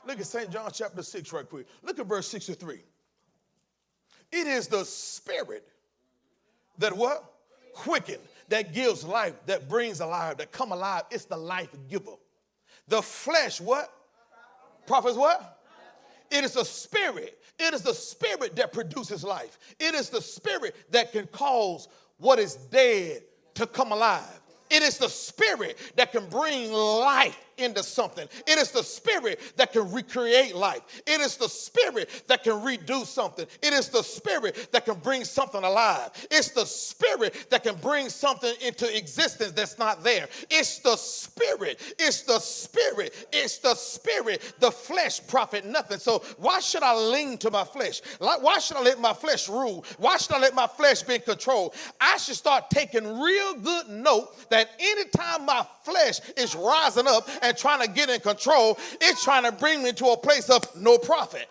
Look at St. John chapter 6 right quick. Look at verse 63. It is the spirit that what? Quicken, that gives life, that brings alive, that come alive. It's the life giver. The flesh, what? Prophets what? It is the spirit. It is the spirit that produces life. It is the spirit that can cause what is dead to come alive. It is the spirit that can bring life into something. It is the spirit that can recreate life. It is the spirit that can redo something. It is the spirit that can bring something alive. It's the spirit that can bring something into existence that's not there. It's the spirit. It's the spirit. It's the spirit. The flesh profit nothing. So why should I lean to my flesh? Why should I let my flesh rule? Why should I let my flesh be in control? I should start taking real good note that anytime my flesh is rising up and trying to get in control, it's trying to bring me to a place of no profit.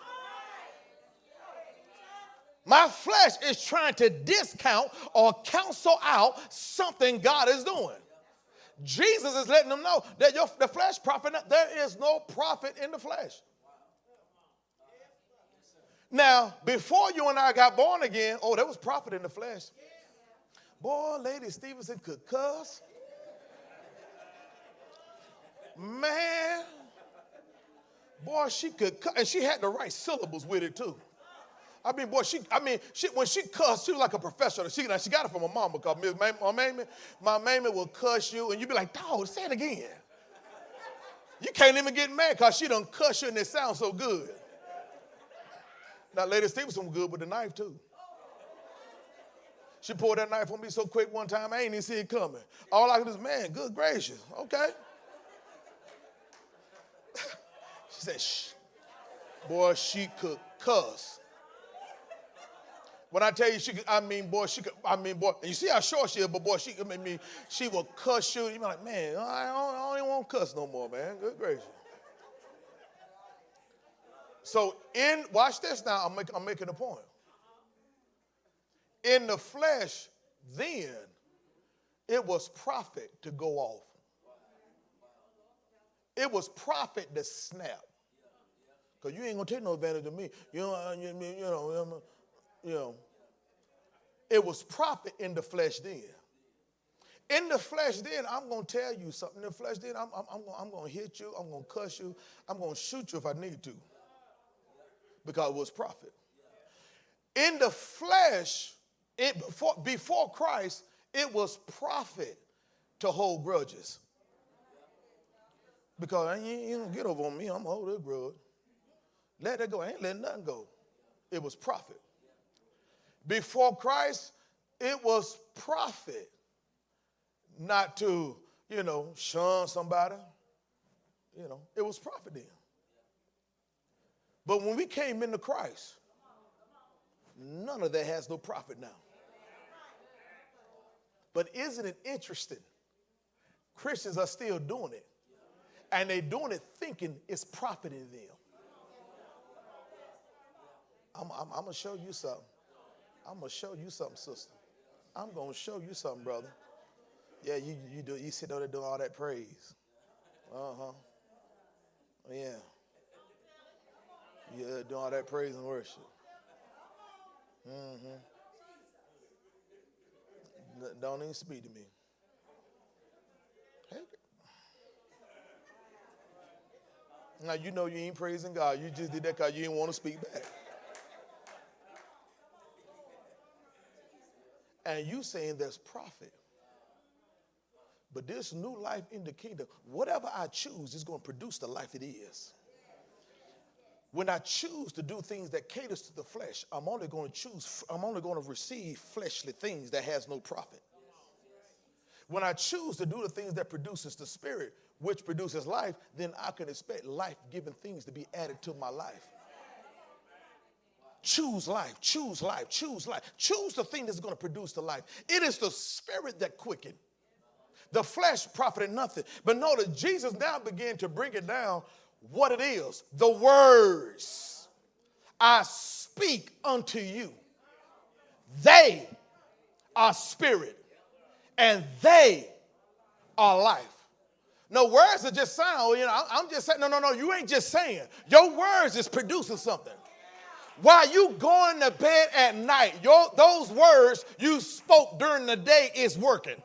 My flesh is trying to discount or cancel out something God is doing. Jesus is letting them know that the flesh profit, there is no profit in the flesh. Now, before you and I got born again, there was profit in the flesh. Boy, Lady Stevenson could cuss. Man, boy, she could cuss, and she had the right syllables with it too. I mean, boy, when she cussed, she was like a professional. She got it from her mom because my mammy will cuss you, and you be like, dog, say it again. You can't even get mad because she done cuss you, and it sounds so good. Now, Lady Stevenson was good with the knife too. She poured that knife on me so quick one time, I ain't even see it coming. All I could do is, man, good gracious, okay. She said, shh. Boy, she could cuss. When I tell you she could, boy, and you see how short she is, but boy, she will cuss you. You be like, man, I don't even want to cuss no more, man. Good gracious. So watch this now, I'm making a point. In the flesh, then, it was profit to go off. It was profit to snap. Because you ain't going to take no advantage of me. You know. It was profit in the flesh then. In the flesh then, I'm going to tell you something. In the flesh then, I'm going to hit you. I'm going to cuss you. I'm going to shoot you if I need to. Because it was profit. In the flesh, before Christ, it was profit to hold grudges. Because you don't get over on me. I'm going to hold this grudge. Let that go. I ain't letting nothing go. It was profit. Before Christ, it was profit not to, shun somebody. It was profit then. But when we came into Christ, none of that has no profit now. But isn't it interesting? Christians are still doing it. And they're doing it thinking it's profiting them. I'm going to show you something. I'm going to show you something, sister. I'm going to show you something, brother. Yeah, you sit there doing all that praise. Uh-huh. Yeah. Yeah, doing all that praise and worship. Mm-hmm. Don't even speak to me. Hey. Now, you ain't praising God. You just did that because you didn't want to speak back. And you saying there's profit. But this new life in the kingdom, whatever I choose is going to produce the life it is. When I choose to do things that caters to the flesh, I'm only going to receive fleshly things that has no profit. When I choose to do the things that produces the spirit, which produces life, then I can expect life-giving things to be added to my life. Choose life, choose life, choose life. Choose the thing that's going to produce the life. It is the spirit that quickens. The flesh profited nothing. But notice, Jesus now began to bring it down what it is. The words I speak unto you, they are spirit and they are life. No, words are just sound. I'm just saying, no, you ain't just saying. Your words is producing something. While you going to bed at night, those words you spoke during the day is working.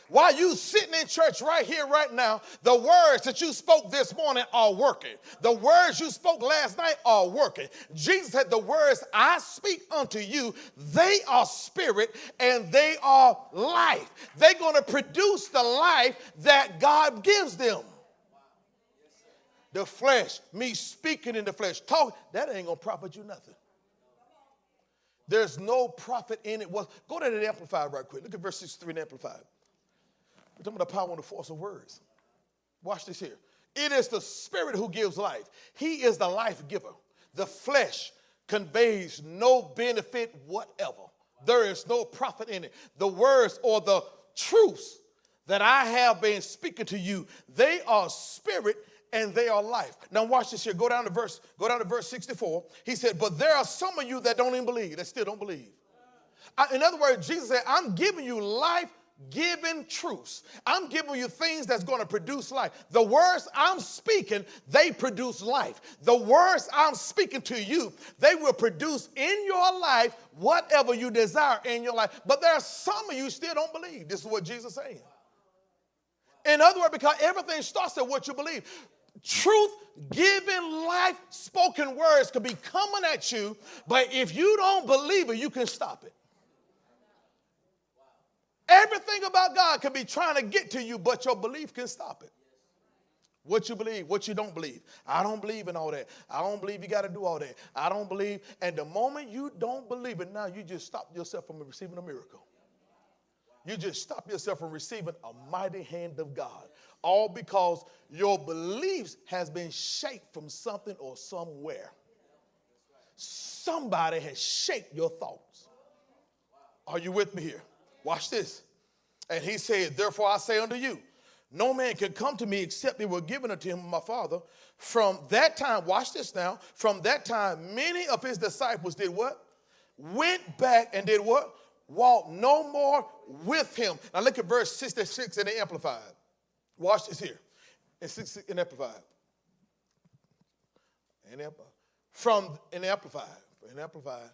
While you sitting in church right here, right now, the words that you spoke this morning are working. The words you spoke last night are working. Jesus said, the words I speak unto you, they are spirit and they are life. They're going to produce the life that God gives them. The flesh, me speaking in the flesh, talk, that ain't going to profit you nothing. There's no profit in it. Well, go to the Amplified right quick. Look at verse 63 in the Amplified. We're talking about the power and the force of words. Watch this here. It is the spirit who gives life. He is the life giver. The flesh conveys no benefit whatever. There is no profit in it. The words or the truths that I have been speaking to you, they are spirit and they are life. Now watch this here. Go down to verse 64. He said, but there are some of you that don't even believe, that still don't believe. In other words, Jesus said, I'm giving you life. Giving truths. I'm giving you things that's going to produce life. The words I'm speaking, they produce life. The words I'm speaking to you, they will produce in your life whatever you desire in your life. But there are some of you still don't believe. This is what Jesus is saying. In other words, because everything starts at what you believe. Truth, giving life, spoken words could be coming at you, but if you don't believe it, you can stop it. Everything about God can be trying to get to you, but your belief can stop it. What you believe, what you don't believe. I don't believe in all that. I don't believe you got to do all that. I don't believe. And the moment you don't believe it, now you just stop yourself from receiving a miracle. You just stop yourself from receiving a mighty hand of God. All because your beliefs has been shaped from something or somewhere. Somebody has shaped your thoughts. Are you with me here? Watch this. And he said, therefore I say unto you, no man can come to me except it were given unto him of my Father. From that time, watch this now, from that time many of his disciples did what? Went back and did what? Walked no more with him. Now look at verse 66 in the Amplified. Watch this here. In Amplified. In Amplified.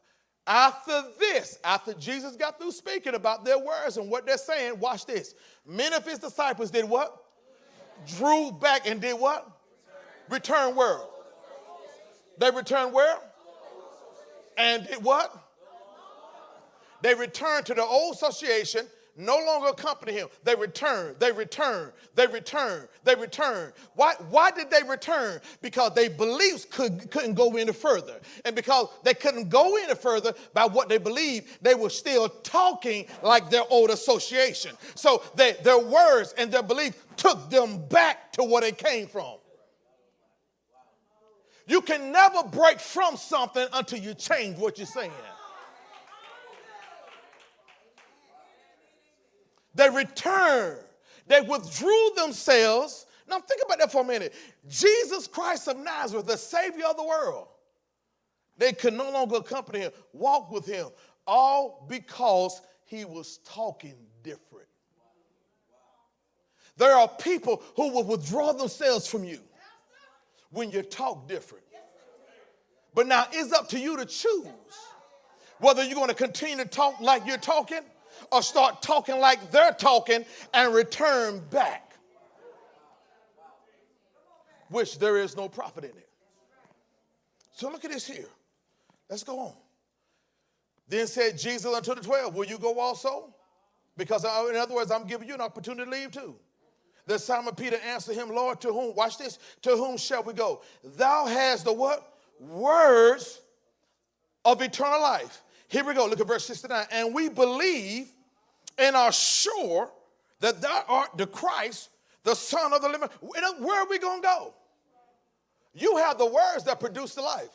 After this, after Jesus got through speaking about their words and what they're saying, watch this. Many of his disciples did what? Drew back and did what? Return where? They returned where? And did what? They returned to the old association, no longer accompany him. They returned. Why did they return? Because their beliefs couldn't go any further. And because they couldn't go any further by what they believed, they were still talking like their old association. So their words and their belief took them back to where they came from. You can never break from something until you change what you're saying. They returned. They withdrew themselves. Now think about that for a minute. Jesus Christ of Nazareth, the Savior of the world. They could no longer accompany him, walk with him, all because he was talking different. There are people who will withdraw themselves from you when you talk different. But now it's up to you to choose whether you're going to continue to talk like you're talking or start talking like they're talking and return back, which there is no profit in it. So look at this here. Let's go on. Then said Jesus unto the 12, will you go also? Because in other words, I'm giving you an opportunity to leave too. Then Simon Peter answered him, Lord, to whom? Watch this. To whom shall we go? Thou hast the what? Words of eternal life. Here we go. Look at verse 69. And we believe and are sure that thou art the Christ, the Son of the living. Where are we going to go? You have the words that produce the life.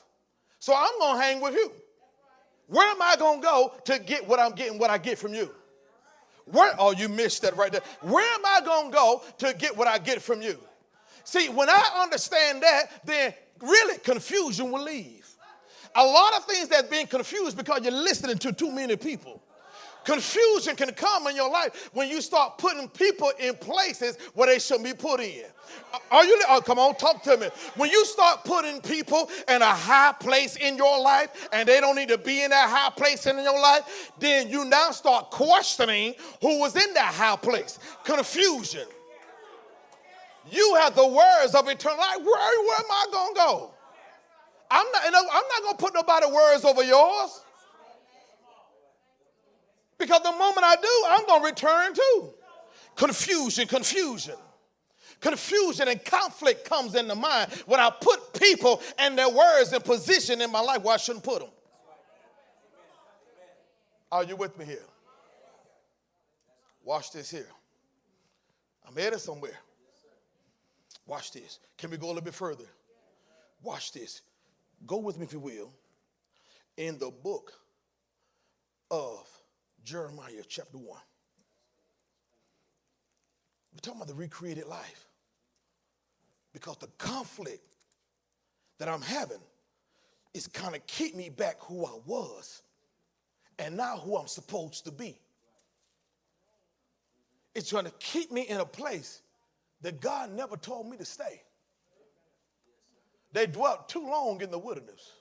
So I'm going to hang with you. Where am I going to go to get what I'm getting, what I get from you? Oh, you missed that right there. Where am I going to go to get what I get from you? See, when I understand that, then really confusion will leave. A lot of things that's being confused because you're listening to too many people. Confusion can come in your life when you start putting people in places where they shouldn't be put in. Are you? Oh, come on, talk to me. When you start putting people in a high place in your life and they don't need to be in that high place in your life, then you now start questioning who was in that high place. Confusion. You have the words of eternal life. Where am I going to go? I'm not going to put nobody's words over yours. Because the moment I do, I'm going to return too. Confusion and conflict comes into mind when I put people and their words in position in my life where I shouldn't put them. Are you with me here? Watch this here. I'm headed somewhere. Watch this. Can we go a little bit further? Watch this. Go with me, if you will, in the book of Jeremiah chapter 1. We're talking about the recreated life. Because the conflict that I'm having is kind of keep me back who I was and now who I'm supposed to be. It's trying to keep me in a place that God never told me to stay. They dwelt too long in the wilderness.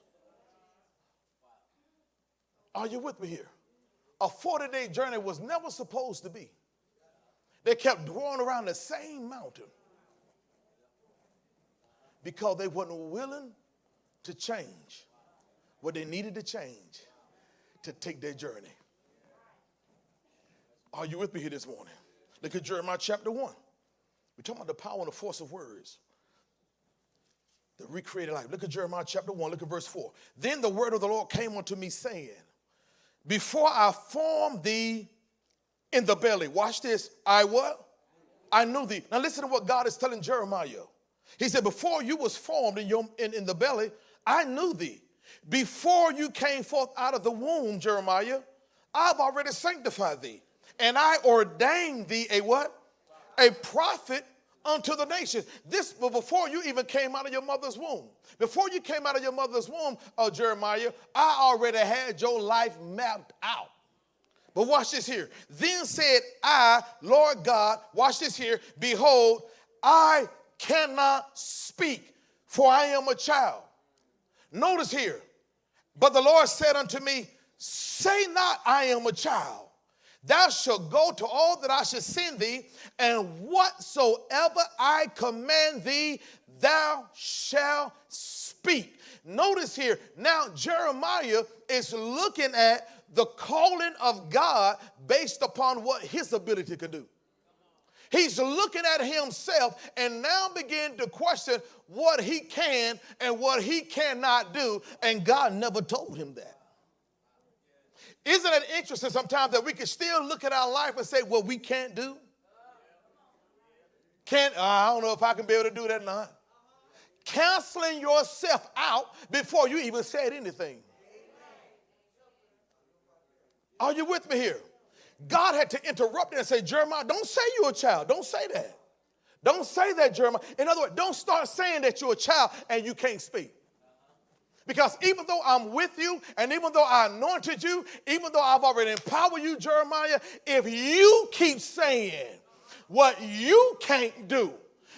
Are you with me here? A 40-day journey was never supposed to be. They kept dwelling around the same mountain because they weren't willing to change what they needed to change to take their journey. Are you with me here this morning? Look at Jeremiah chapter 1. We're talking about the power and the force of words. The recreated life. Look at Jeremiah chapter 1. Look at verse 4. Then the word of the Lord came unto me saying, before I formed thee in the belly. Watch this. I what? I knew thee. Now listen to what God is telling Jeremiah. He said, before you was formed in the belly, I knew thee. Before you came forth out of the womb, Jeremiah, I've already sanctified thee. And I ordained thee a what? A prophet unto the nation. This before you even came out of your mother's womb. Before you came out of your mother's womb, Jeremiah, I already had your life mapped out. But watch this here. Then said I, Lord God, watch this here, behold, I cannot speak, for I am a child. Notice here, but the Lord said unto me, say not I am a child. Thou shalt go to all that I shall send thee, and whatsoever I command thee, thou shalt speak. Notice here, now Jeremiah is looking at the calling of God based upon what his ability can do. He's looking at himself and now begin to question what he can and what he cannot do, and God never told him that. Isn't it interesting sometimes that we can still look at our life and say, well, we can't do? I don't know if I can be able to do that or not. Canceling yourself out before you even said anything. Are you with me here? God had to interrupt it and say, Jeremiah, don't say you're a child. Don't say that. Don't say that, Jeremiah. In other words, don't start saying that you're a child and you can't speak. Because even though I'm with you and even though I anointed you, even though I've already empowered you, Jeremiah, if you keep saying what you can't do,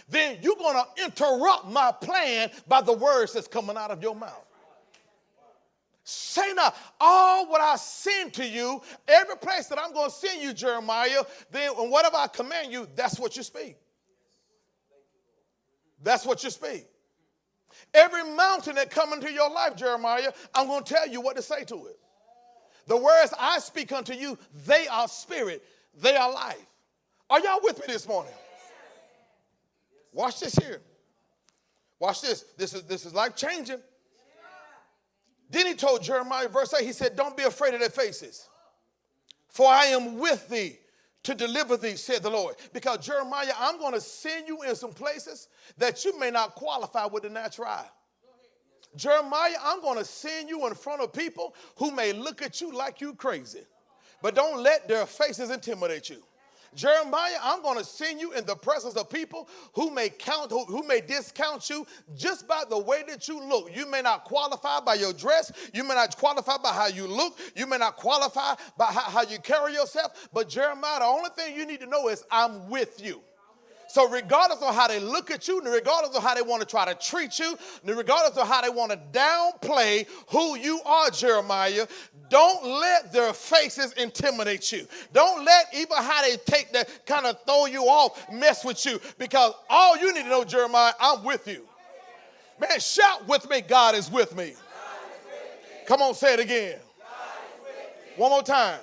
then you're going to interrupt my plan by the words that's coming out of your mouth. Say not, all what I send to you, every place that I'm going to send you, Jeremiah, then whatever I command you, that's what you speak. That's what you speak. Every mountain that come into your life, Jeremiah, I'm going to tell you what to say to it. The words I speak unto you, they are spirit, they are life. Are y'all with me this morning? Watch this here. Watch this. This is life changing. Then he told Jeremiah, verse 8, he said, don't be afraid of their faces, for I am with thee to deliver thee, said the Lord. Because Jeremiah, I'm going to send you in some places that you may not qualify with the natural eye. Jeremiah, I'm going to send you in front of people who may look at you like you crazy, but don't let their faces intimidate you. Jeremiah, I'm going to send you in the presence of people who may discount you just by the way that you look. You may not qualify by your dress. You may not qualify by how you look. You may not qualify by how you carry yourself. But Jeremiah, the only thing you need to know is I'm with you. So regardless of how they look at you, regardless of how they want to try to treat you, regardless of how they want to downplay who you are, Jeremiah, don't let their faces intimidate you. Don't let even how they take that kind of throw you off mess with you. Because all you need to know, Jeremiah, I'm with you. Man, shout with me, God is with me. Come on, say it again. One more time.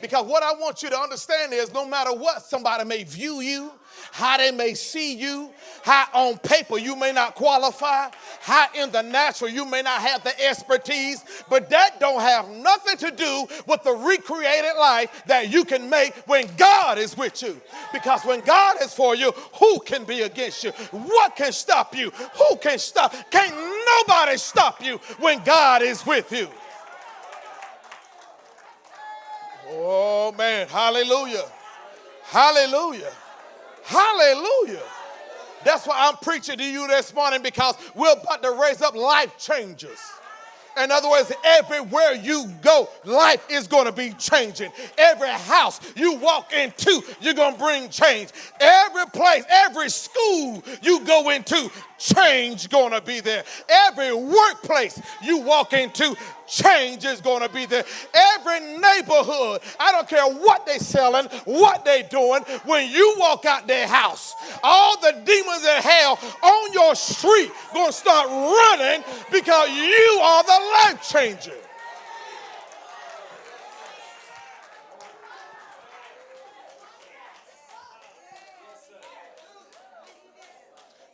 Because what I want you to understand is no matter what somebody may view you, how they may see you, how on paper you may not qualify, how in the natural you may not have the expertise, but that don't have nothing to do with the recreated life that you can make when God is with you. Because when God is for you, who can be against you? What can stop you? Who can stop? Can't nobody stop you when God is with you. Oh, man. Hallelujah. Hallelujah. Hallelujah. That's why I'm preaching to you this morning, because we're about to raise up life changers. In other words, everywhere you go, life is going to be changing. Every house you walk into, you're going to bring change. Every place, every school you go into, change going to be there. Every workplace you walk into, change is going to be there. Every neighborhood, I don't care what they selling, what they doing, when you walk out their house, all the demons in hell on your street going to start running because you are the life changer.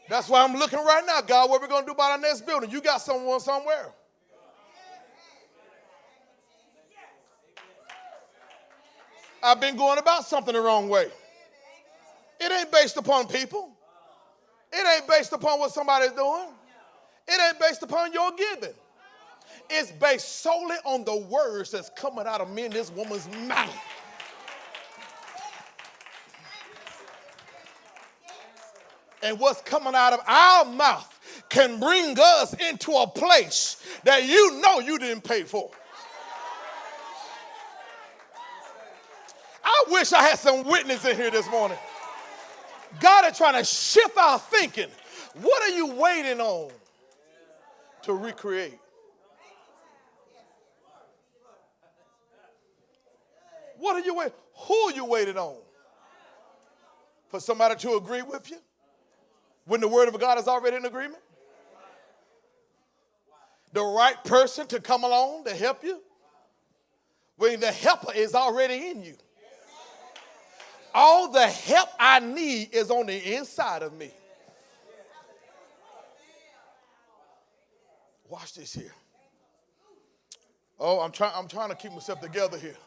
That's why I'm looking right now, God, what we're going to do about our next building. You got someone somewhere. I've been going about something the wrong way. It ain't based upon people. It ain't based upon what somebody's doing. It ain't based upon your giving. It's based solely on the words that's coming out of me and this woman's mouth. And what's coming out of our mouth can bring us into a place that you know you didn't pay for. I wish I had some witness in here this morning. God is trying to shift our thinking. What are you waiting on to recreate? What are you waiting? Who are you waiting on? For somebody to agree with you? When the word of God is already in agreement? The right person to come along to help you? When the helper is already in you. All the help I need is on the inside of me. Watch this here. Oh, I'm trying to keep myself together here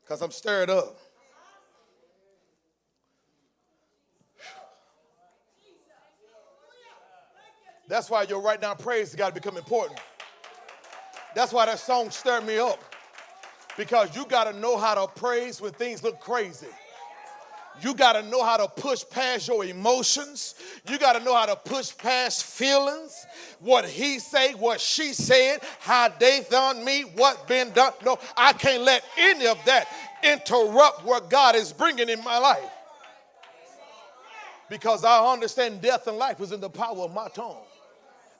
because I'm stirred up. That's why your right now praise has got to become important. That's why that song stirred me up. Because you got to know how to praise when things look crazy. You got to know how to push past your emotions. You got to know how to push past feelings. What he said, what she said, how they done me, what been done. No, I can't let any of that interrupt what God is bringing in my life. Because I understand death and life is in the power of my tongue.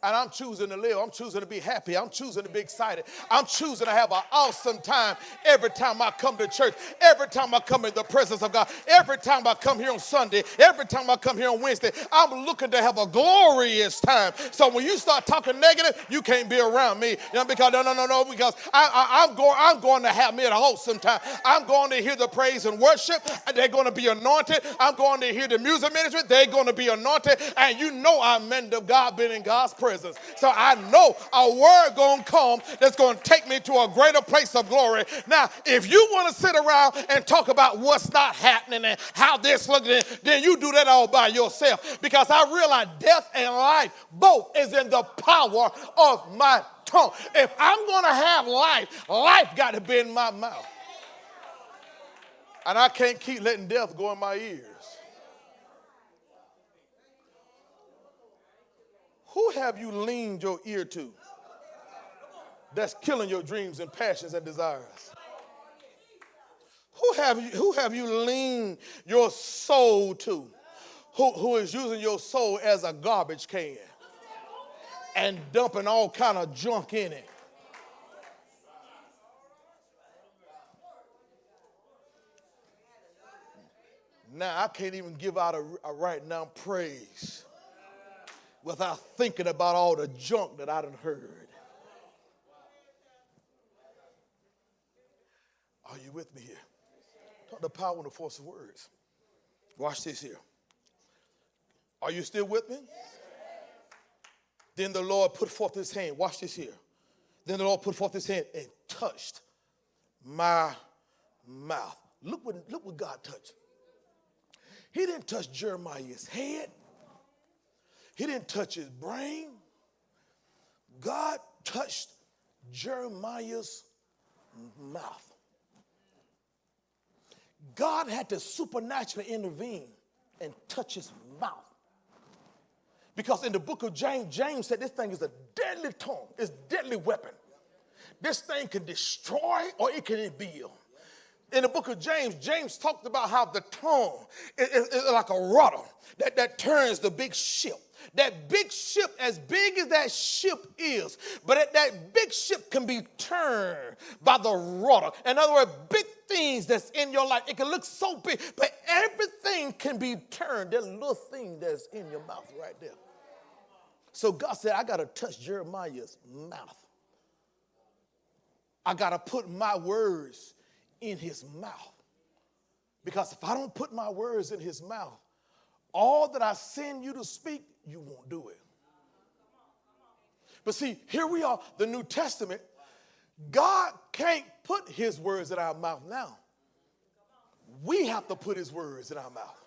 And I'm choosing to live. I'm choosing to be happy. I'm choosing to be excited. I'm choosing to have an awesome time every time I come to church, every time I come in the presence of God, every time I come here on Sunday, every time I come here on Wednesday. I'm looking to have a glorious time. So when you start talking negative, you can't be around me. You know, because no, because I'm going to have me at a wholesome time. I'm going to hear the praise and worship. They're going to be anointed. I'm going to hear the music ministry. They're going to be anointed. And you know I'm men of God, been in God's presence. So I know a word going to come that's going to take me to a greater place of glory. Now, if you want to sit around and talk about what's not happening and how this looking, then you do that all by yourself. Because I realize death and life both is in the power of my tongue. If I'm going to have life, life got to be in my mouth. And I can't keep letting death go in my ears. Who have you leaned your ear to that's killing your dreams and passions and desires? Who have you leaned your soul to? Who is using your soul as a garbage can and dumping all kind of junk in it? Now I can't even give out a right now praise without thinking about all the junk that I done heard. Are you with me here? Talk the power and the force of words. Watch this here. Are you still with me? Then the Lord put forth his hand. Watch this here. Then the Lord put forth his hand and touched my mouth. Look what God touched. He didn't touch Jeremiah's head. He didn't touch his brain. God touched Jeremiah's mouth. God had to supernaturally intervene and touch his mouth. Because in the book of James, James said this thing is a deadly tongue. It's a deadly weapon. This thing can destroy or it can build. In the book of James, James talked about how the tongue is like a rudder that turns the big ship. That big ship, as big as that ship is, but that big ship can be turned by the rudder. In other words, big things that's in your life, it can look so big, but everything can be turned. That little thing that's in your mouth right there. So God said, I got to touch Jeremiah's mouth. I got to put my words in his mouth. Because if I don't put my words in his mouth, all that I send you to speak, you won't do it. But see, here we are, the New Testament. God can't put his words in our mouth now. We have to put his words in our mouth.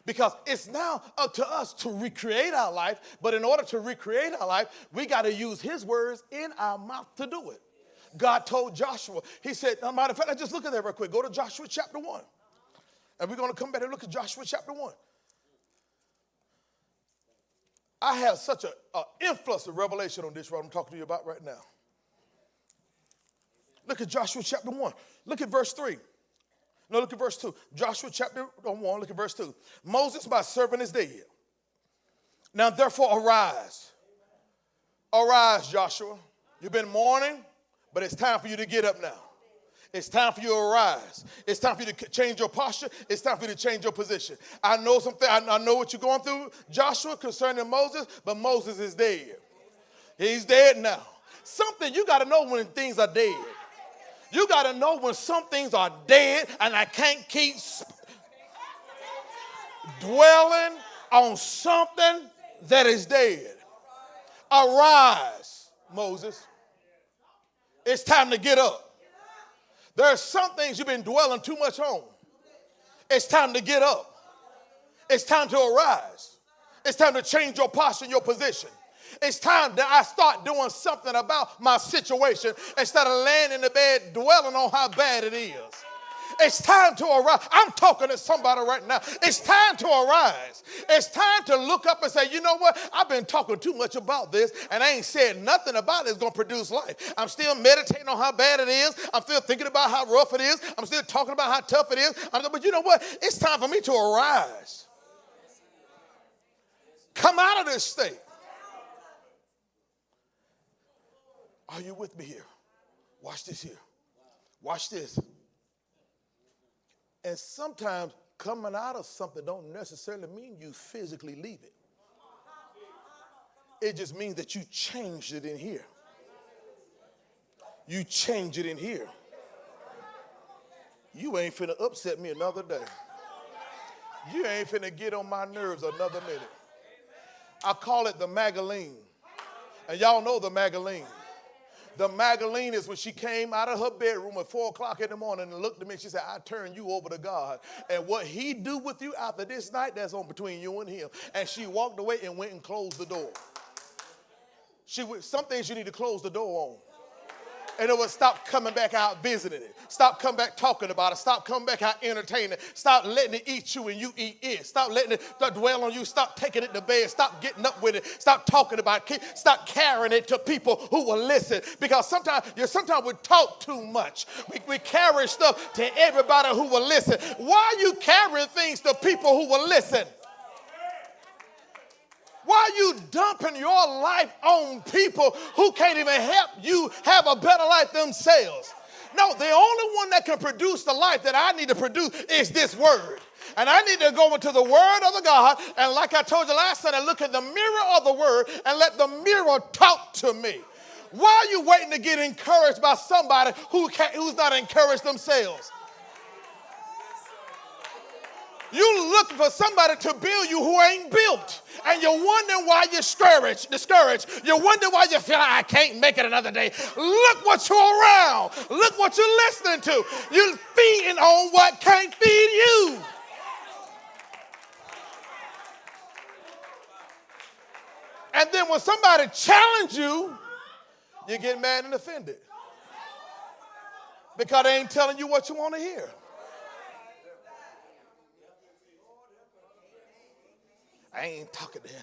Because it's now up to us to recreate our life. But in order to recreate our life, we got to use his words in our mouth to do it. God told Joshua, he said, matter of fact, let's just look at that real quick. Go to Joshua chapter 1. And we're going to come back and look at Joshua chapter 1. I have such an influx of revelation on this, what I'm talking to you about right now. Look at Joshua chapter 1. Look at verse 3. No, look at verse 2. Joshua chapter 1, look at verse 2. Moses, my servant, is dead. Now, therefore, arise. Arise, Joshua. You've been mourning, but it's time for you to get up now. It's time for you to arise. It's time for you to change your posture. It's time for you to change your position. I know something. I know what you're going through, Joshua, concerning Moses, but Moses is dead. He's dead now. Something you got to know when things are dead. You got to know when some things are dead, and I can't keep dwelling on something that is dead. Arise, Moses. It's time to get up. There are some things you've been dwelling too much on. It's time to get up. It's time to arise. It's time to change your posture and your position. It's time that I start doing something about my situation instead of laying in the bed dwelling on how bad it is. It's time to arise. I'm talking to somebody right now. It's time to arise. It's time to look up and say, you know what? I've been talking too much about this, and I ain't said nothing about it that's going to produce life. I'm still meditating on how bad it is. I'm still thinking about how rough it is. I'm still talking about how tough it is. But you know what? It's time for me to arise. Come out of this state. Are you with me here? Watch this here. Watch this. And sometimes coming out of something don't necessarily mean you physically leave it. It just means that you changed it in here. You change it in here. You ain't finna upset me another day. You ain't finna get on my nerves another minute. I call it the Magdalene. And y'all know the Magdalene. The Magdalene is when she came out of her bedroom at 4 o'clock in the morning and looked at me and she said, I turn you over to God. And what he do with you after this night, that's on between you and him. And she walked away and went and closed the door. Some things you need to close the door on. In other words, stop coming back out visiting it. Stop coming back talking about it. Stop coming back out entertaining it. Stop letting it eat you and you eat it. Stop letting it dwell on you. Stop taking it to bed. Stop getting up with it. Stop talking about it. Stop carrying it to people who will listen. Because sometimes we talk too much. We carry stuff to everybody who will listen. Why are you carrying things to people who will listen? Why are you dumping your life on people who can't even help you have a better life themselves? No, the only one that can produce the life that I need to produce is this word. And I need to go into the word of the God. And like I told you last Sunday, look at the mirror of the word and let the mirror talk to me. Why are you waiting to get encouraged by somebody who's not encouraged themselves? You're looking for somebody to build you who ain't built. And you're wondering why you're discouraged. You're wondering why you feel like I can't make it another day. Look what you're around. Look what you're listening to. You're feeding on what can't feed you. And then when somebody challenges you, you get mad and offended. Because they ain't telling you what you want to hear. I ain't talking to him.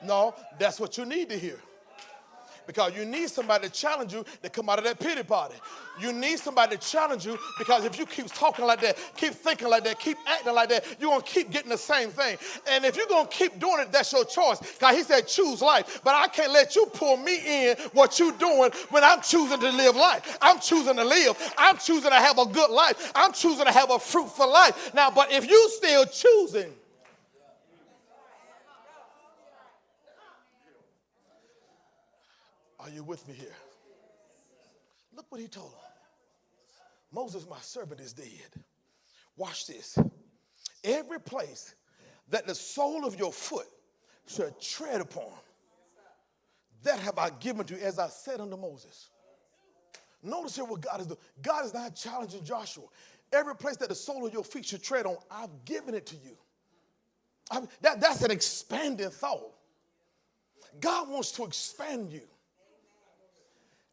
No, that's what you need to hear. Because you need somebody to challenge you to come out of that pity party. You need somebody to challenge you because if you keep talking like that, keep thinking like that, keep acting like that, you're going to keep getting the same thing. And if you're going to keep doing it, that's your choice. Because he said choose life. But I can't let you pull me in what you're doing when I'm choosing to live life. I'm choosing to live. I'm choosing to have a good life. I'm choosing to have a fruitful life. Now, but if you still choosing, are you with me here? Look what he told him. Moses, my servant, is dead. Watch this. Every place that the sole of your foot shall tread upon, that have I given to you, as I said unto Moses. Notice here what God is doing. God is not challenging Joshua. Every place that the sole of your feet should tread on, I've given it to you. That's an expanding thought. God wants to expand you.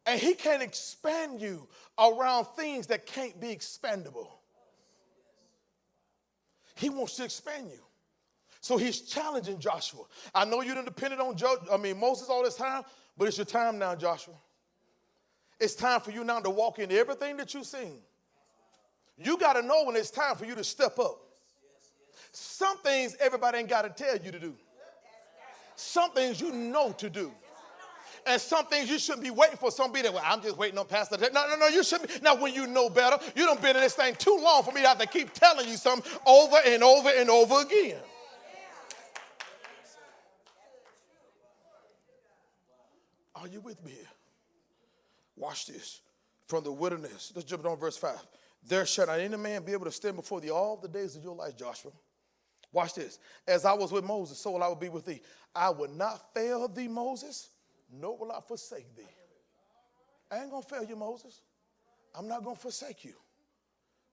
And he can't expand you around things that can't be expandable. He wants to expand you. So he's challenging Joshua. I know you didn't depend on Moses all this time, but it's your time now, Joshua. It's time for you now to walk into everything that you've seen. You got to know when it's time for you to step up. Some things everybody ain't got to tell you to do. Some things you know to do. And some things you shouldn't be waiting for somebody that, well, I'm just waiting on Pastor. No, you shouldn't be. Now, when you know better, you done been in this thing too long for me to have to keep telling you something over and over and over again. Are you with me here? Watch this. From the wilderness. Let's jump on verse 5. There shall not any man be able to stand before thee all the days of your life, Joshua. Watch this. As I was with Moses, so will I be with thee. I will not fail thee, Moses, nor will I forsake thee. I ain't going to fail you, Moses. I'm not going to forsake you.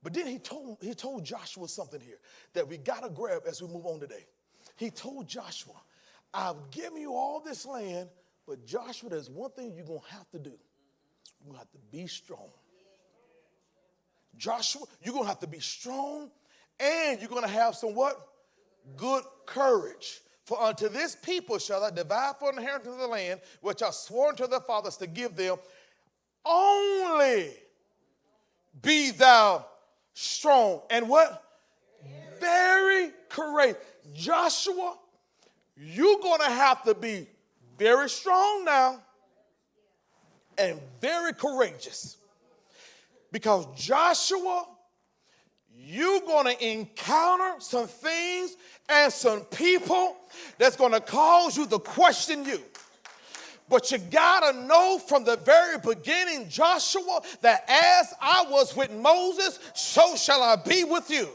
But then he told Joshua something here that we got to grab as we move on today. He told Joshua, I've given you all this land, but Joshua, there's one thing you're going to have to do. You're going to have to be strong. Joshua, you're going to have to be strong, and you're going to have some what? Good courage. For unto this people shall I divide for an inheritance of the land, which I swore unto their fathers to give them. Only be thou strong. And what? Very courageous. Joshua, you're going to have to be very strong now and very courageous. Because Joshua, you're going to encounter some things and some people that's going to cause you to question you. But you got to know from the very beginning, Joshua, that as I was with Moses, so shall I be with you.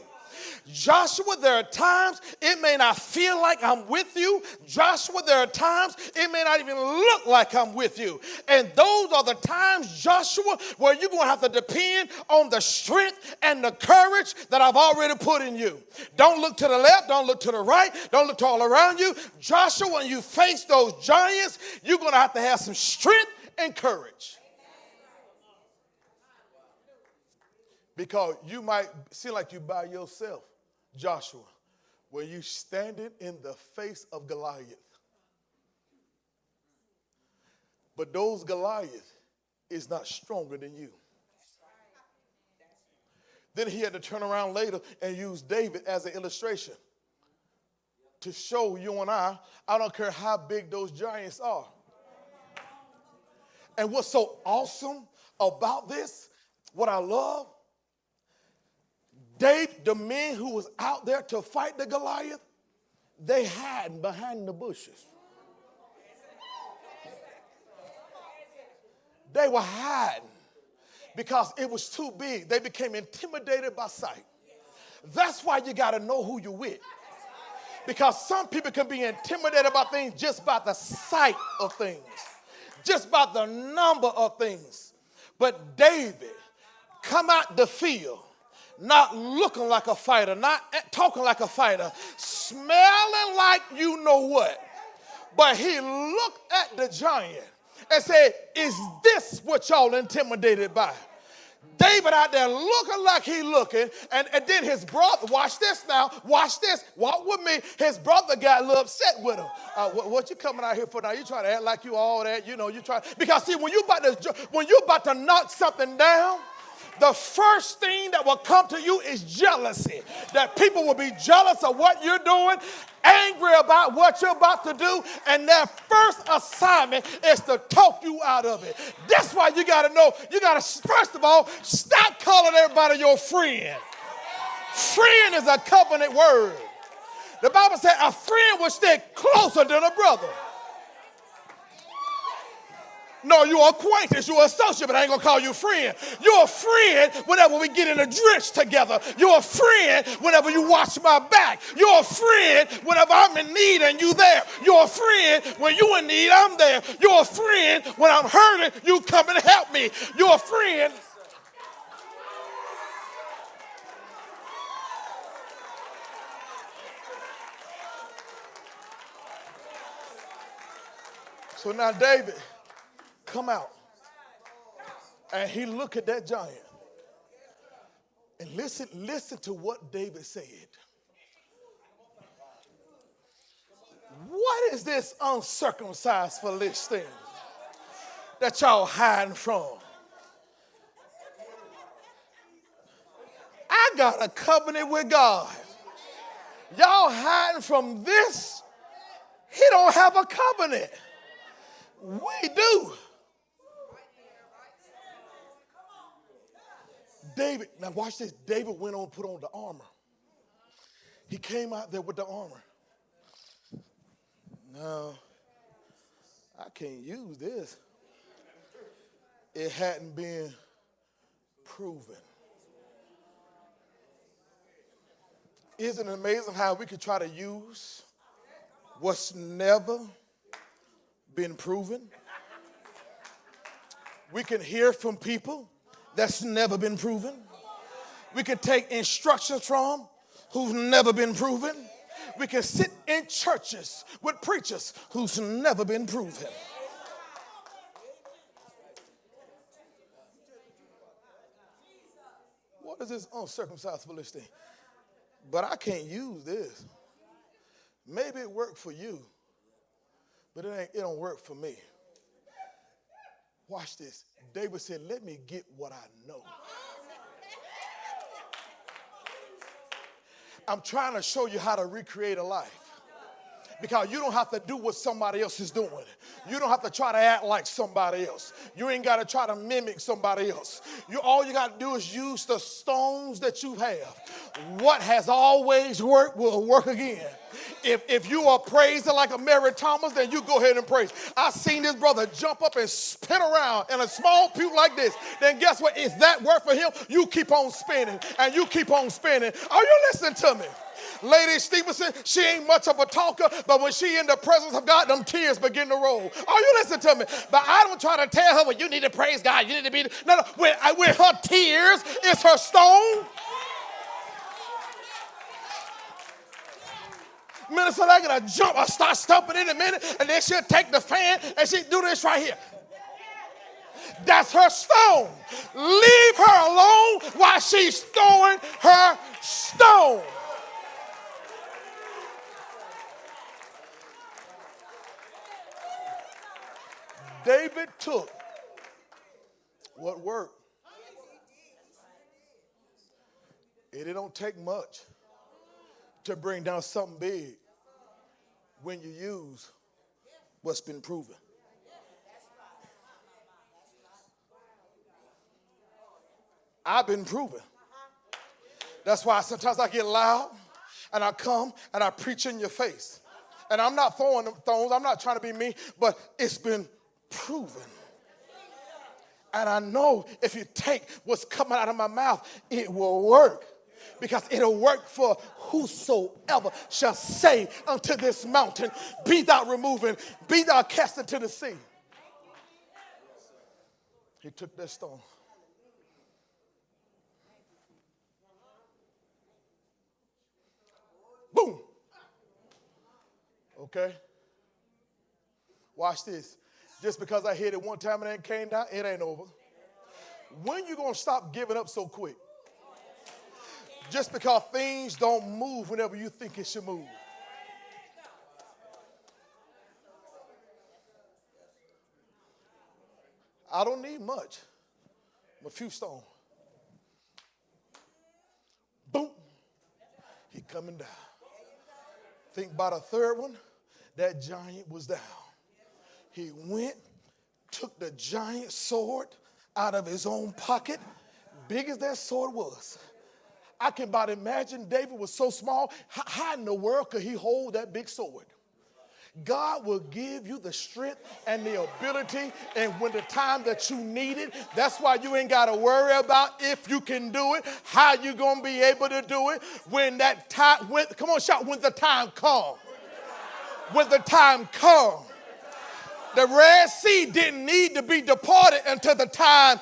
Joshua, there are times it may not feel like I'm with you. Joshua, there are times it may not even look like I'm with you. And those are the times, Joshua, where you're going to have to depend on the strength and the courage that I've already put in you. Don't look to the left. Don't look to the right. Don't look to all around you. Joshua, when you face those giants, you're going to have some strength and courage. Because you might seem like you by yourself, Joshua, where you standing in the face of Goliath. But those Goliath is not stronger than you. Then he had to turn around later and use David as an illustration to show you and I don't care how big those giants are. And what's so awesome about this, what I love, David, the men who was out there to fight the Goliath, they hid behind the bushes. They were hiding because it was too big. They became intimidated by sight. That's why you got to know who you're with. Because some people can be intimidated about things just by the sight of things, just by the number of things. But David come out the field, not looking like a fighter, not talking like a fighter, smelling like you know what. But he looked at the giant and said, is this what y'all intimidated by? David out there looking like he looking, and then his brother, watch this now, watch this, walk with me. His brother got a little upset with him. What you coming out here for now? You trying to act like you all that, you try. Because see, when you about to knock something down, the first thing that will come to you is jealousy. That people will be jealous of what you're doing, angry about what you're about to do, and their first assignment is to talk you out of it. That's why you got to know, you got to, first of all, stop calling everybody your friend. Friend is a covenant word. The Bible said a friend will stick closer than a brother. No, you're acquaintance, you're associate, but I ain't gonna call you friend. You're a friend whenever we get in a drench together. You're a friend whenever you watch my back. You're a friend whenever I'm in need and you there. You're a friend when you in need, I'm there. You're a friend when I'm hurting, you come and help me. You're a friend. So now David come out, and he looked at that giant, and listen to what David said. What is this uncircumcised Philistine that y'all hiding from? I got a covenant with God. Y'all hiding from this? He don't have a covenant. We do. David, now watch this. David went on, put on the armor. He came out there with the armor. No, I can't use this. It hadn't been proven. Isn't it amazing how we could try to use what's never been proven? We can hear from people that's never been proven. We can take instructions from who's never been proven. We can sit in churches with preachers who's never been proven. What is this uncircumcised Philistine? But I can't use this. Maybe it worked for you, but it don't work for me. Watch this. David said, let me get what I know. I'm trying to show you how to recreate a life. Because you don't have to do what somebody else is doing. You don't have to try to act like somebody else. You ain't got to try to mimic somebody else. All you got to do is use the stones that you have. What has always worked will work again. If you are praising like a Mary Thomas, then you go ahead and praise. I seen this brother jump up and spin around in a small pew like this. Then guess what? If that worked for him, you keep on spinning and you keep on spinning. Are you listening to me? Lady Stevenson, she ain't much of a talker, but when she in the presence of God, them tears begin to roll. Are you listening to me? But I don't try to tell her, well, you need to praise God. You need to be, no. When her tears is her stone. Minister, I gotta jump. I start stomping in a minute, and then she'll take the fan and she do this right here. That's her stone. Leave her alone while she's throwing her stone. David took what worked. It don't take much to bring down something big when you use what's been proven. I've been proven. That's why sometimes I get loud and I come and I preach in your face. And I'm not throwing them stones. I'm not trying to be mean, but it's been proven. And I know if you take what's coming out of my mouth, it will work. Because it'll work for whosoever shall say unto this mountain, be thou removed and be thou cast into the sea. He took that stone. Boom. Okay? Watch this. Just because I hit it one time and it came down, it ain't over. When you going to stop giving up so quick? Just because things don't move whenever you think it should move. I don't need much. A few stones. Boom. He coming down. Think about a third one. That giant was down. He went, took the giant sword out of his own pocket, big as that sword was. I can about imagine David was so small. How in the world could he hold that big sword? God will give you the strength and the ability, and when the time that you need it, that's why you ain't got to worry about if you can do it, how you going to be able to do it when that time, come on, shout, when the time comes. When the time comes. The Red Sea didn't need to be departed until the time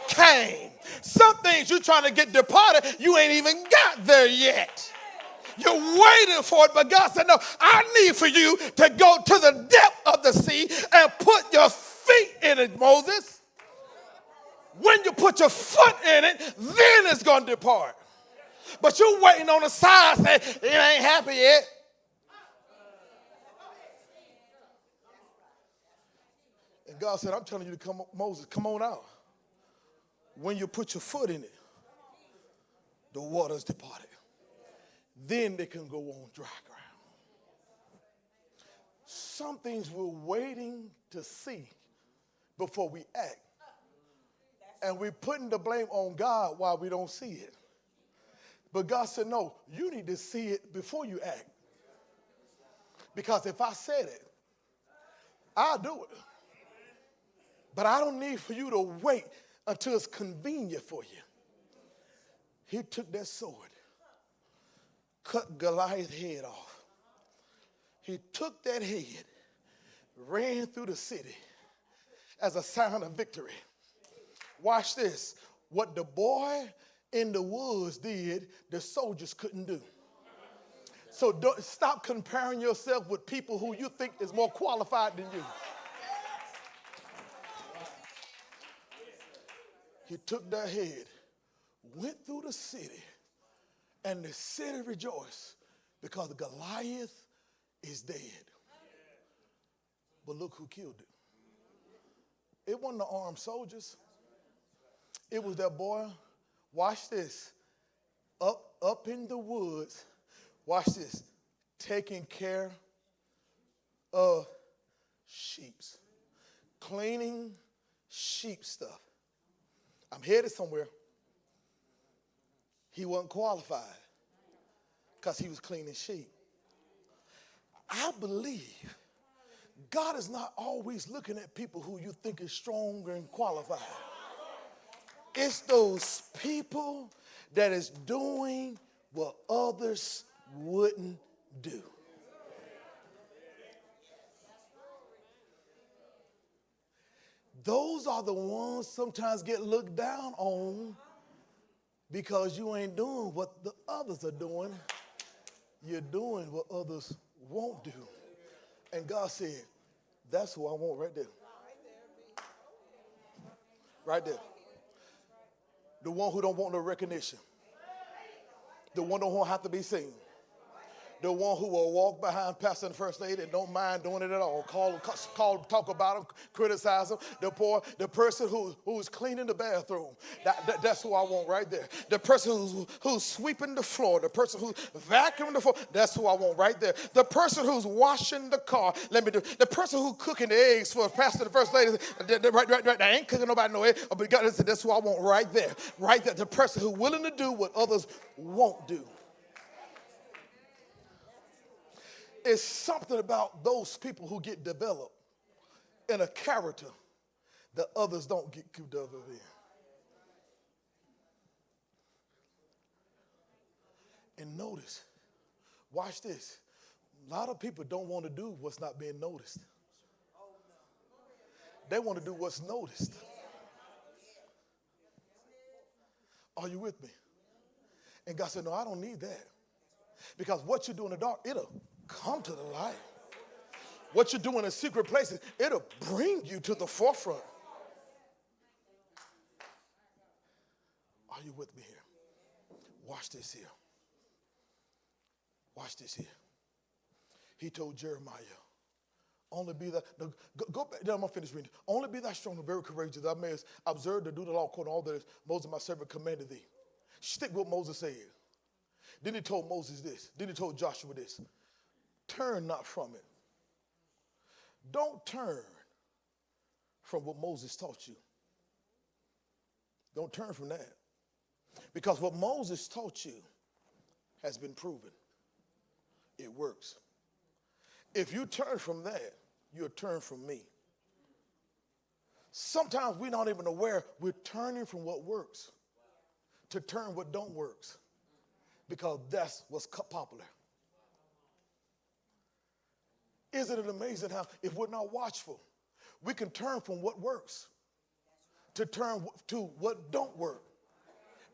came. Some things you're trying to get departed, you ain't even got there yet. You're waiting for it, but God said, no, I need for you to go to the depth of the sea and put your feet in it, Moses. When you put your foot in it, then it's going to depart. But you're waiting on the side saying, it ain't happy yet. And God said, I'm telling you to come, Moses, come on out. When you put your foot in it, the water's departed. Then they can go on dry ground. Some things we're waiting to see before we act. And we're putting the blame on God while we don't see it. But God said, no, you need to see it before you act. Because if I said it, I'll do it. But I don't need for you to wait until it's convenient for you. He took that sword, cut Goliath's head off. He took that head, ran through the city as a sign of victory. Watch this. What the boy in the woods did, the soldiers couldn't do. So don't, stop comparing yourself with people who you think is more qualified than you. He took that head, went through the city, and the city rejoiced because Goliath is dead. But look who killed it. It wasn't the armed soldiers. It was that boy, watch this, up in the woods, watch this, taking care of sheep, cleaning sheep stuff. I'm headed somewhere. He wasn't qualified because he was cleaning sheep. I believe God is not always looking at people who you think is strong and qualified. It's those people that is doing what others wouldn't do. Those are the ones sometimes get looked down on because you ain't doing what the others are doing. You're doing what others won't do. And God said, that's who I want right there. Right there. The one who don't want no recognition. The one who don't have to be seen. The one who will walk behind pastor and first lady and don't mind doing it at all. Talk about them, criticize them. The person who's cleaning the bathroom. That's who I want right there. The person who's sweeping the floor. The person who's vacuuming the floor. That's who I want right there. The person who's washing the car. The person who's cooking the eggs for pastor and first lady. Right. I ain't cooking nobody no eggs. But God said, that's who I want right there. Right there. The person who's willing to do what others won't do. It's something about those people who get developed in a character that others don't get developed in. And notice, watch this. A lot of people don't want to do what's not being noticed. They want to do what's noticed. Are you with me? And God said, no, I don't need that. Because what you do in the dark, it'll come to the light. What you do in secret places, it'll bring you to the forefront. Are you with me here? Watch this here. Watch this here. He told Jeremiah, only be that, go back, then I'm going to finish reading. Only be that strong and very courageous, that I may observe to do the law according to all that Moses my servant commanded thee. Stick what Moses said. Then he told Moses this. Then he told Joshua this. Turn not from it. Don't turn from what Moses taught you. Don't turn from that. Because what Moses taught you has been proven. It works. If you turn from that, you'll turn from me. Sometimes we're not even aware we're turning from what works to turn what don't works. Because that's what's popular. Isn't it amazing how if we're not watchful, we can turn from what works to turn to what don't work.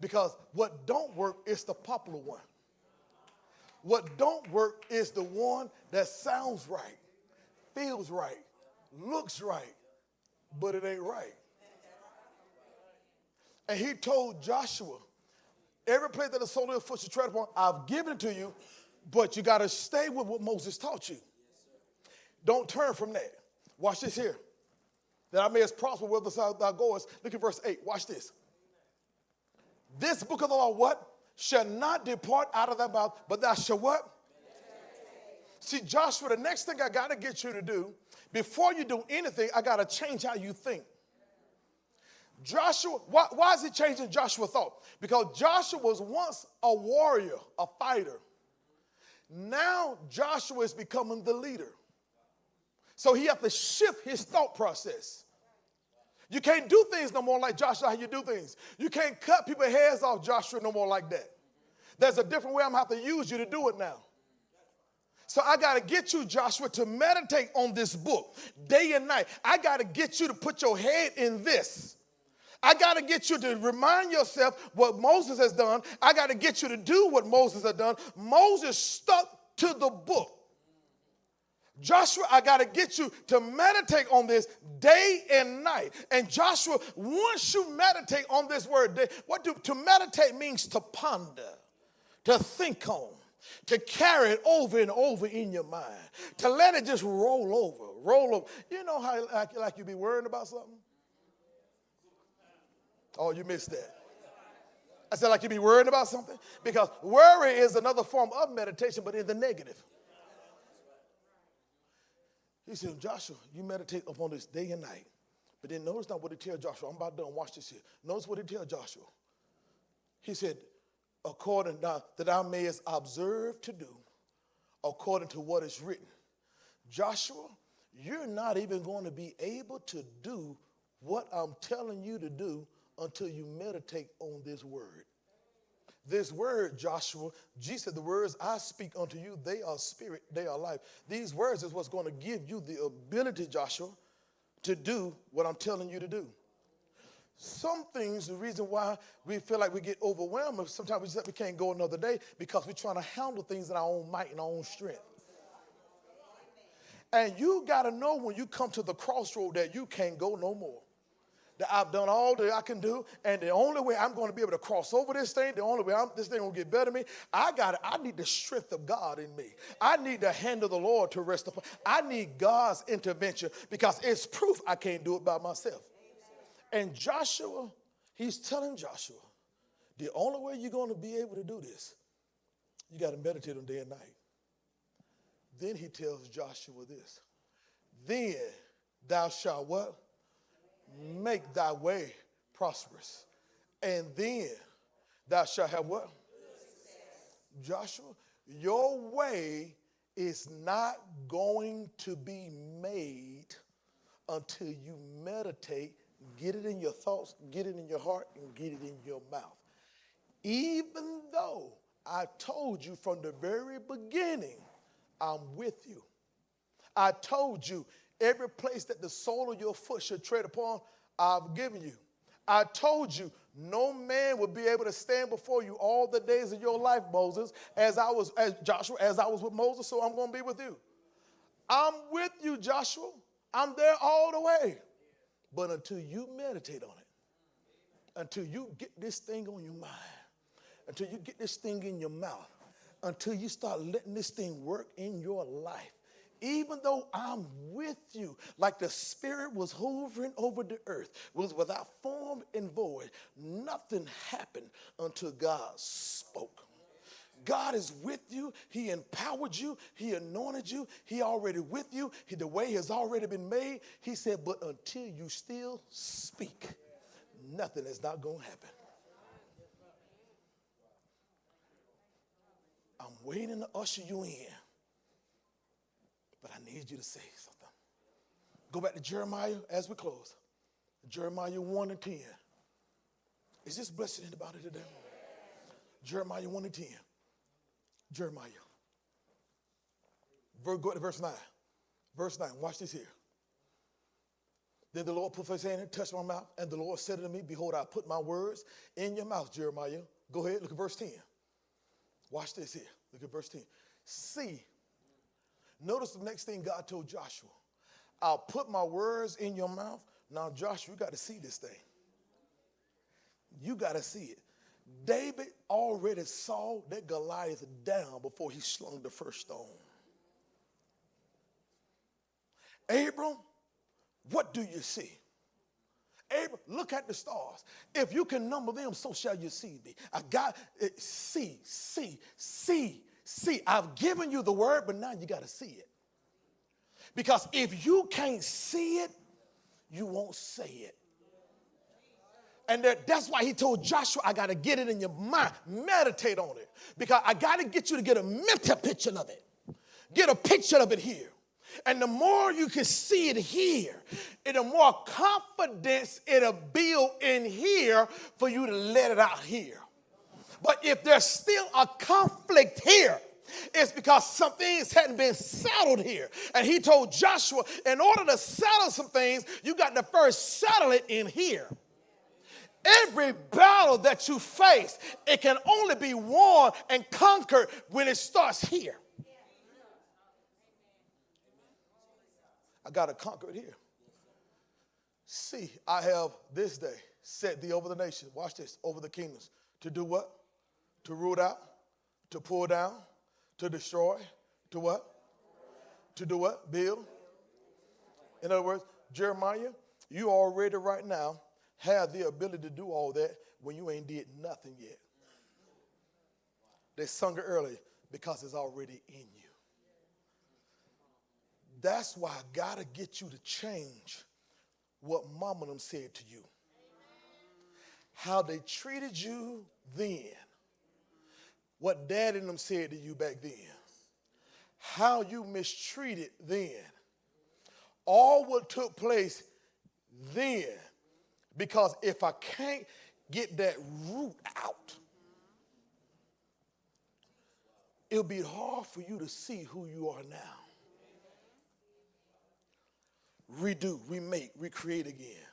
Because what don't work is the popular one. What don't work is the one that sounds right, feels right, looks right, but it ain't right. And he told Joshua, every place that the sole of your foot should tread upon, I've given it to you, but you got to stay with what Moses taught you. Don't turn from that. Watch this here. That I may as prosper wherever thou goest. Look at verse 8. Watch this. This book of the law, what? Shall not depart out of thy mouth, but thou shalt what? See, Joshua, the next thing I got to get you to do, before you do anything, I got to change how you think. Joshua, why is he changing Joshua's thought? Because Joshua was once a warrior, a fighter. Now Joshua is becoming the leader. So he has to shift his thought process. You can't do things no more like Joshua, how you do things. You can't cut people's heads off, Joshua, no more like that. There's a different way I'm going to have to use you to do it now. So I got to get you, Joshua, to meditate on this book day and night. I got to get you to put your head in this. I got to get you to remind yourself what Moses has done. I got to get you to do what Moses has done. Moses stuck to the book. Joshua, I got to get you to meditate on this day and night. And Joshua, once you meditate on this word, to meditate means to ponder, to think on, to carry it over and over in your mind, to let it just roll over. You know how like you be worrying about something? Oh, you missed that. I said like you be worrying about something? Because worry is another form of meditation, but in the negative. He said, Joshua, you meditate upon this day and night. But then notice now what he tells Joshua. I'm about done. Watch this here. Notice what he tells Joshua. He said, according now that thou mayest observe to do, according to what is written. Joshua, you're not even going to be able to do what I'm telling you to do until you meditate on this word. This word, Joshua, Jesus said, the words I speak unto you, they are spirit, they are life. These words is what's going to give you the ability, Joshua, to do what I'm telling you to do. Some things, the reason why we feel like we get overwhelmed, sometimes we can't go another day because we're trying to handle things in our own might and our own strength. And you got to know when you come to the crossroad that you can't go no more. That I've done all that I can do, and the only way I'm going to be able to cross over this thing, the only way this thing will get better than me, I need the strength of God in me. I need the hand of the Lord to rest upon. I need God's intervention because it's proof I can't do it by myself. And Joshua, he's telling Joshua, the only way you're going to be able to do this, you got to meditate on day and night. Then he tells Joshua this, then thou shalt what? Make thy way prosperous. And then thou shalt have what? Joshua, your way is not going to be made until you meditate, get it in your thoughts, get it in your heart, and get it in your mouth. Even though I told you from the very beginning, I'm with you. I told you, every place that the sole of your foot should tread upon, I've given you. I told you, no man will be able to stand before you all the days of your life, Moses, as Joshua, as I was with Moses, so I'm going to be with you. I'm with you, Joshua. I'm there all the way. But until you meditate on it, until you get this thing on your mind, until you get this thing in your mouth, until you start letting this thing work in your life, even though I'm with you, like the Spirit was hovering over the earth, was without form and void, nothing happened until God spoke. God is with you. He empowered you. He anointed you. He already with you. The way has already been made. He said, but until you still speak, nothing is not going to happen. I'm waiting to usher you in. But I need you to say something. Go back to Jeremiah as we close. Jeremiah 1 and 10. Is this blessing anybody today? Jeremiah 1 and 10. Jeremiah. Go to verse 9. Verse 9. Watch this here. Then the Lord put his hand and touched my mouth. And the Lord said unto me, behold, I put my words in your mouth, Jeremiah. Go ahead, look at verse 10. Watch this here. Look at verse 10. See. Notice the next thing God told Joshua. I'll put my words in your mouth. Now, Joshua, you got to see this thing. You got to see it. David already saw that Goliath down before he slung the first stone. Abram, what do you see? Abram, look at the stars. If you can number them, so shall your seed be. I got it. See. I've given you the word, but now you got to see it. Because if you can't see it, you won't say it. And that's why he told Joshua, I got to get it in your mind. Meditate on it. Because I got to get you to get a mental picture of it. Get a picture of it here. And the more you can see it here, the more confidence it'll build in here for you to let it out here. But if there's still a conflict here, it's because some things hadn't been settled here. And he told Joshua, in order to settle some things, you got to first settle it in here. Every battle that you face, it can only be won and conquered when it starts here. I got to conquer it here. See, I have this day set thee over the nation. Watch this, over the kingdoms. To do what? To root out, to pull down, to destroy, to what? To do what? Build. In other words, Jeremiah, you already right now have the ability to do all that when you ain't did nothing yet. They sung it early because it's already in you. That's why I got to get you to change what mama and them said to you. How they treated you then. What daddy and them said to you back then. how you mistreated then. All what took place then. Because if I can't get that root out, it'll be hard for you to see who you are now. Redo, remake, recreate again.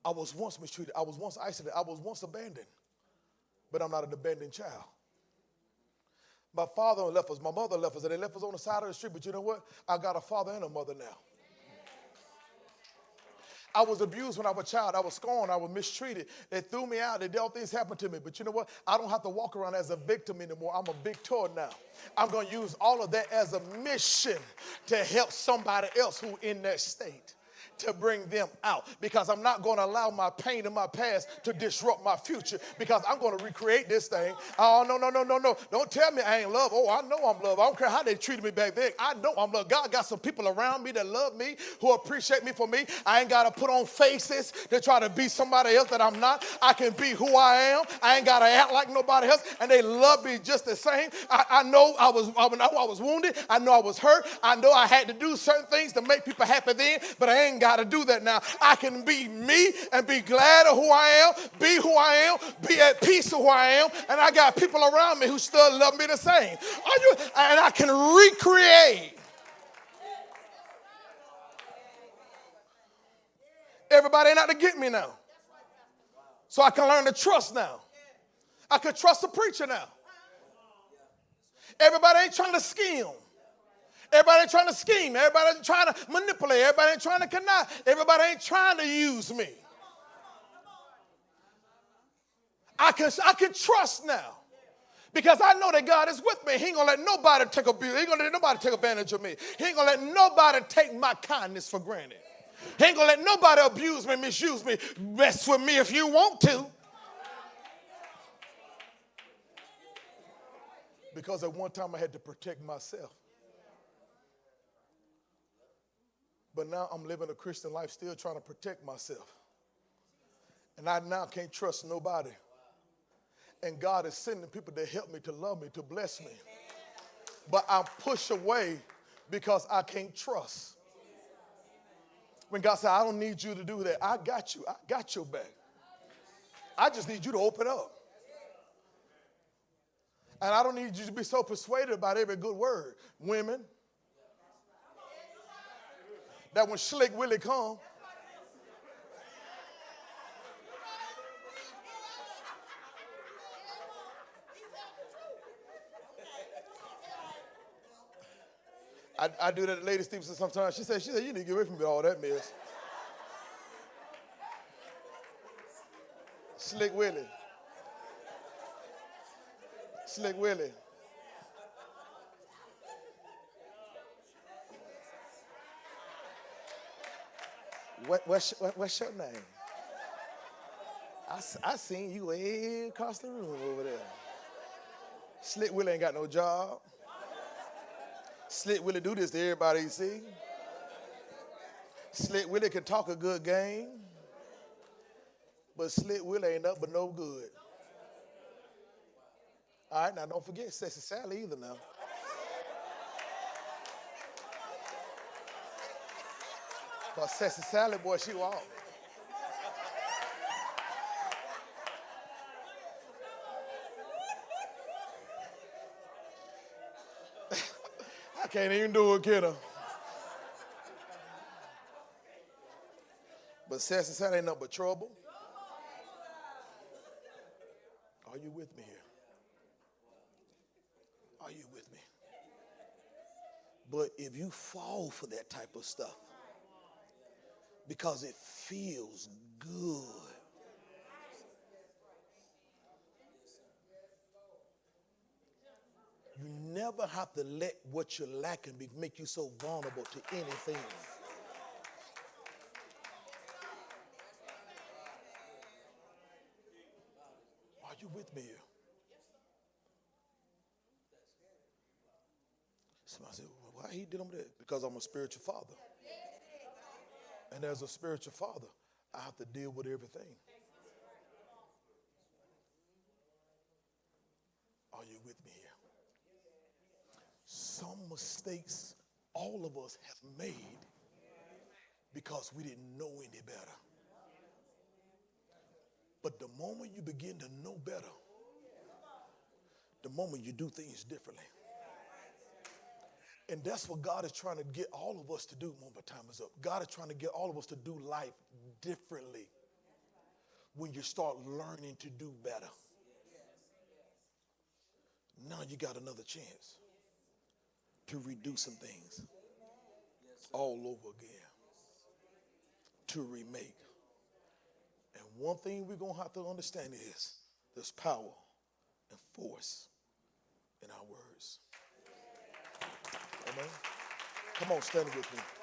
I was once mistreated. I was once isolated. I was once abandoned. But I'm not an abandoned child. My father left us. My mother left us. And they left us on the side of the street. But you know what? I got a father and a mother now. I was abused when I was a child. I was scorned. I was mistreated. They threw me out. They did all things happen to me. But you know what? I don't have to walk around as a victim anymore. I'm a victor now. I'm going to use all of that as a mission to help somebody else who in that state, to bring them out, because I'm not going to allow my pain in my past to disrupt my future, because I'm going to recreate this thing. Oh, no. Don't tell me I ain't loved. Oh, I know I'm loved. I don't care how they treated me back then. I know I'm loved. God got some people around me that love me, who appreciate me for me. I ain't got to put on faces to try to be somebody else that I'm not. I can be who I am. I ain't got to act like nobody else, and they love me just the same. I know I was wounded. I know I was hurt. I know I had to do certain things to make people happy then, but I ain't got to do that now. I can be me and be glad of who I am, be who I am, be at peace with who I am, and I got people around me who still love me the same. And I can recreate. Everybody ain't out to get me now. So I can learn to trust now. I can trust the preacher now. Everybody ain't trying to scheme. Everybody ain't trying to scheme. Everybody ain't trying to manipulate. Everybody ain't trying to connive. Everybody ain't trying to use me. I can trust now. Because I know that God is with me. He ain't going to let nobody take abuse. He ain't going to let nobody take advantage of me. He ain't going to let nobody take my kindness for granted. He ain't going to let nobody abuse me, misuse me. Mess with me if you want to. Because at one time I had to protect myself. But now I'm living a Christian life still trying to protect myself. And I now can't trust nobody. And God is sending people to help me, to love me, to bless me. But I push away because I can't trust. When God said, I don't need you to do that. I got you. I got your back. I just need you to open up. And I don't need you to be so persuaded about every good word. Women, that when Slick Willie come, I do that to Lady Stevenson sometimes. She said, you need to get away from me all that mess. Slick Willie. Slick Willie. What's your name? I seen you way across the room over there. Slick Willie ain't got no job. Slick Willie do this to everybody you see. Slick Willie can talk a good game, but Slick Willie ain't up but no good. All right, now don't forget Sassy Sally either now. Because Sassy Sally, boy, she walk. I can't even do it, kiddo. But Sassy Sally ain't nothing but trouble. Are you with me here? Are you with me? But if you fall for that type of stuff, because it feels good, you never have to let what you're lacking make you so vulnerable to anything. Are you with me here? Somebody said, well, why he did that? Because I'm a spiritual father. And as a spiritual father, I have to deal with everything. Are you with me here? some mistakes all of us have made because we didn't know any better. But the moment you begin to know better, the moment you do things differently. And that's what God is trying to get all of us to do. One more time is up. God is trying to get all of us to do life differently when you start learning to do better. Now you got another chance to redo some things all over again, to remake. And one thing we're going to have to understand is there's power and force in our words. Amen. Come on, stand with me.